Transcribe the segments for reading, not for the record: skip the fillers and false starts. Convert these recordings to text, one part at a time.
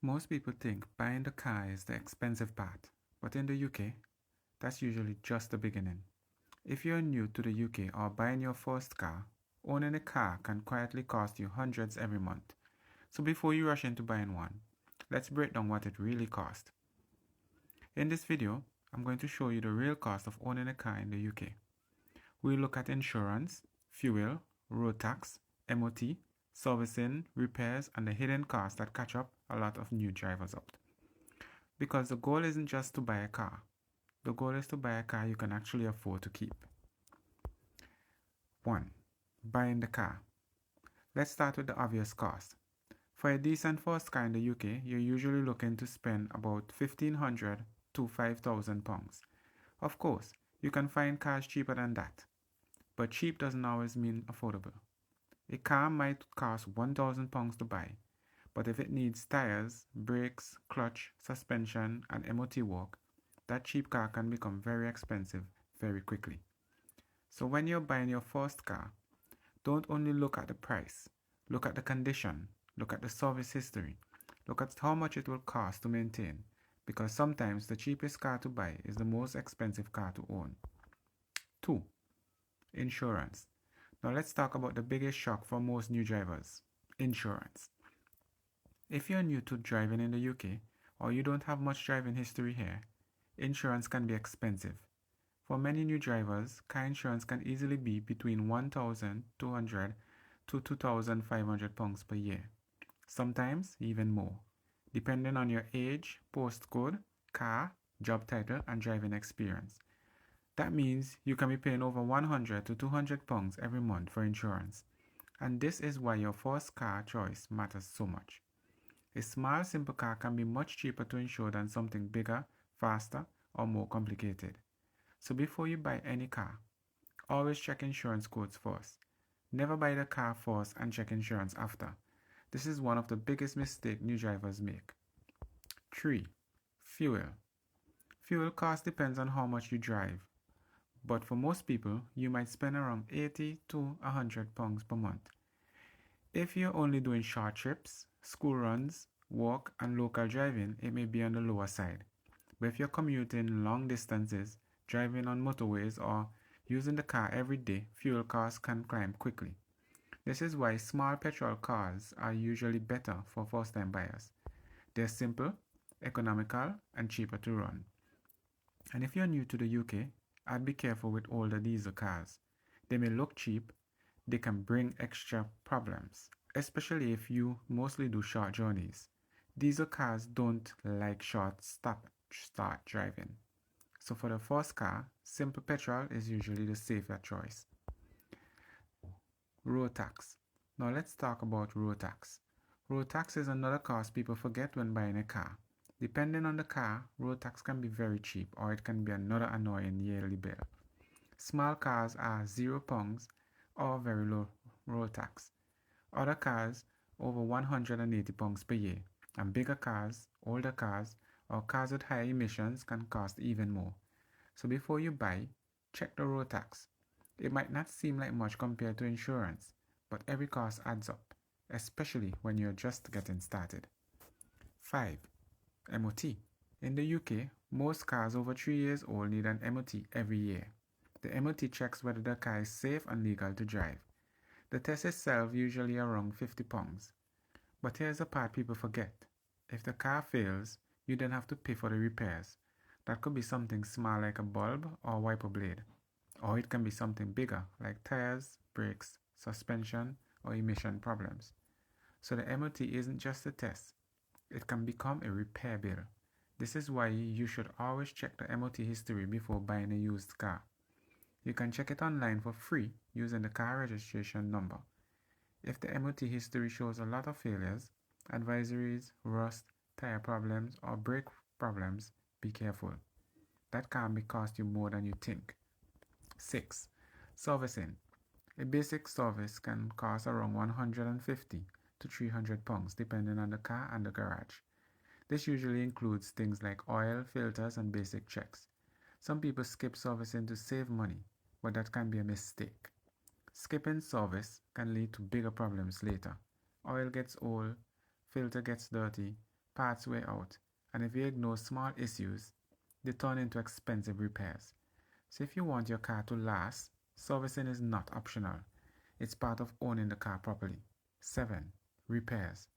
Most people think buying the car is the expensive part, but in the UK, that's usually just the beginning. If you're new to the UK or buying your first car, owning a car can quietly cost you hundreds every month. So before you rush into buying one, let's break down what it really costs. In this video, I'm going to show you the real cost of owning a car in the UK. We'll look at insurance, fuel, road tax, MOT, servicing, repairs, and the hidden costs that catch up a lot of new drivers up. Because the goal isn't just to buy a car. The goal is to buy a car you can actually afford to keep. 1. Buying the car. Let's start with the obvious cost. For a decent first car in the UK, you're usually looking to spend about £1,500 to £5,000. Of course, you can find cars cheaper than that, but cheap doesn't always mean affordable. A car might cost £1,000 to buy, but if it needs tires, brakes, clutch, suspension, and MOT work, that cheap car can become very expensive very quickly. So when you're buying your first car, don't only look at the price, look at the condition, look at the service history, look at how much it will cost to maintain, because sometimes the cheapest car to buy is the most expensive car to own. 2. Insurance. Now let's talk about the biggest shock for most new drivers, insurance. If you're new to driving in the UK, or you don't have much driving history here, insurance can be expensive. For many new drivers, car insurance can easily be between £1,200 to £2,500 per year, sometimes even more, depending on your age, postcode, car, job title, and driving experience. That means you can be paying over £100 to £200 every month for insurance, and this is why your first car choice matters so much. A small, simple car can be much cheaper to insure than something bigger, faster, or more complicated. So before you buy any car, always check insurance quotes first. Never buy the car first and check insurance after. This is one of the biggest mistakes new drivers make. 3. Fuel. Fuel cost depends on how much you drive, but for most people, you might spend around £80 to £100 per month. If you're only doing short trips, school runs, work, and local driving, it may be on the lower side. But if you're commuting long distances, driving on motorways, or using the car every day, fuel costs can climb quickly. This is why small petrol cars are usually better for first-time buyers. They're simple, economical, and cheaper to run. And if you're new to the UK, I'd be careful with older diesel cars. They may look cheap, they can bring extra problems, especially if you mostly do short journeys. Diesel cars don't like short start driving. So for the first car, simple petrol is usually the safer choice. Road tax. Now let's talk about road tax. Road tax is another cost people forget when buying a car. Depending on the car, road tax can be very cheap or it can be another annoying yearly bill. Small cars are £0 or very low road tax. Other cars over £180 per year, and bigger cars, older cars, or cars with higher emissions can cost even more. So before you buy, check the road tax. It might not seem like much compared to insurance, but every cost adds up, especially when you're just getting started. 5. MOT. In the UK, most cars over 3 years old need an MOT every year. The MOT checks whether the car is safe and legal to drive. The test itself usually around £50. But here's the part people forget. If the car fails, you then have to pay for the repairs. That could be something small like a bulb or wiper blade. Or it can be something bigger like tires, brakes, suspension, or emission problems. So the MOT isn't just a test. It can become a repair bill. This is why you should always check the MOT history before buying a used car. You can check it online for free using the car registration number. If the MOT history shows a lot of failures, advisories, rust, tire problems, or brake problems, be careful. That can cost you more than you think. 6. Servicing. A basic service can cost around £150 to £300 depending on the car and the garage. This usually includes things like oil, filters, and basic checks. Some people skip servicing to save money, but that can be a mistake. Skipping service can lead to bigger problems later. Oil gets old, filter gets dirty, parts wear out, and if you ignore small issues, they turn into expensive repairs. So if you want your car to last, servicing is not optional. It's part of owning the car properly. 7. Repairs.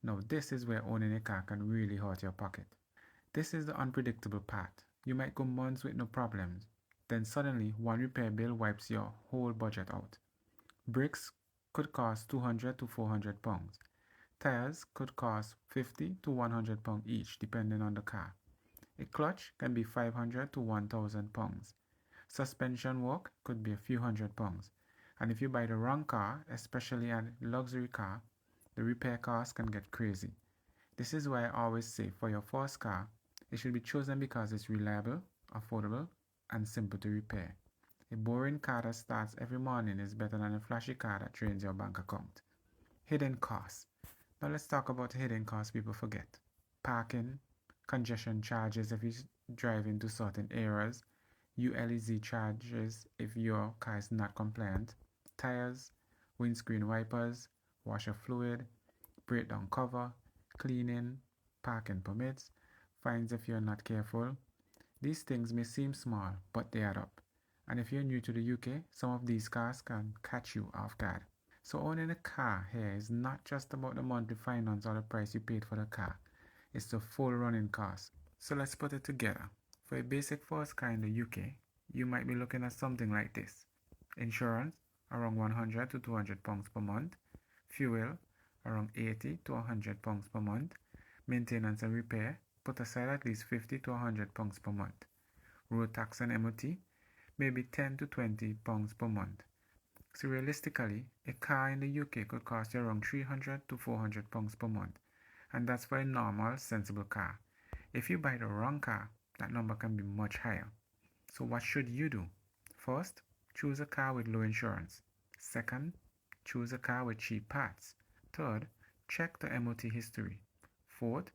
Now this is where owning a car can really hurt your pocket. This is the unpredictable part. You might go months with no problems, then suddenly one repair bill wipes your whole budget out. Brakes could cost £200 to £400. Tires could cost £50 to £100 each depending on the car. A clutch can be £500 to £1,000. Suspension work could be a few £100. And if you buy the wrong car, especially a luxury car, the repair costs can get crazy. This is why I always say for your first car, it should be chosen because it's reliable, affordable, and simple to repair. A boring car that starts every morning is better than a flashy car that drains your bank account. Hidden costs. Now let's talk about hidden costs people forget. Parking, congestion charges if you drive into certain areas, ULEZ charges if your car is not compliant, tires, windscreen wipers, washer fluid, breakdown cover, cleaning, parking permits, fines if you're not careful. These things may seem small, but they add up. And if you're new to the UK, some of these costs can catch you off guard. So owning a car here is not just about the monthly finance or the price you paid for the car. It's the full running cost. So let's put it together. For a basic first car in the UK, you might be looking at something like this. Insurance, around £100 to £200 per month. Fuel, around £80 to £100 per month. Maintenance and repair, put aside at least £50 to £100 per month. Road tax and MOT, maybe £10 to £20 per month. So realistically, a car in the UK could cost you around £300 to £400 per month. And that's for a normal, sensible car. If you buy the wrong car, that number can be much higher. So what should you do? First, choose a car with low insurance. Second, choose a car with cheap parts. Third, check the MOT history. Fourth,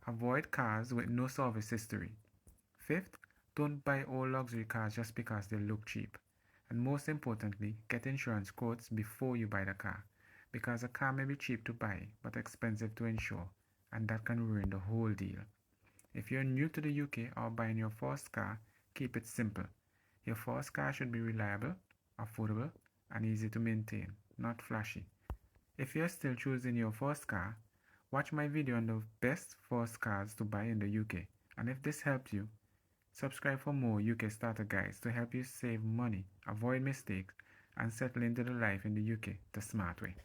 avoid cars with no service history. Fifth, don't buy all luxury cars just because they look cheap. And most importantly, get insurance quotes before you buy the car, because a car may be cheap to buy but expensive to insure, and that can ruin the whole deal. If you're new to the UK or buying your first car, keep it simple. Your first car should be reliable, affordable, and easy to maintain, not flashy. If you're still choosing your first car, watch my video on the best first cars to buy in the UK. And if this helped you, subscribe for more UK starter guides to help you save money, avoid mistakes, and settle into the life in the UK the smart way.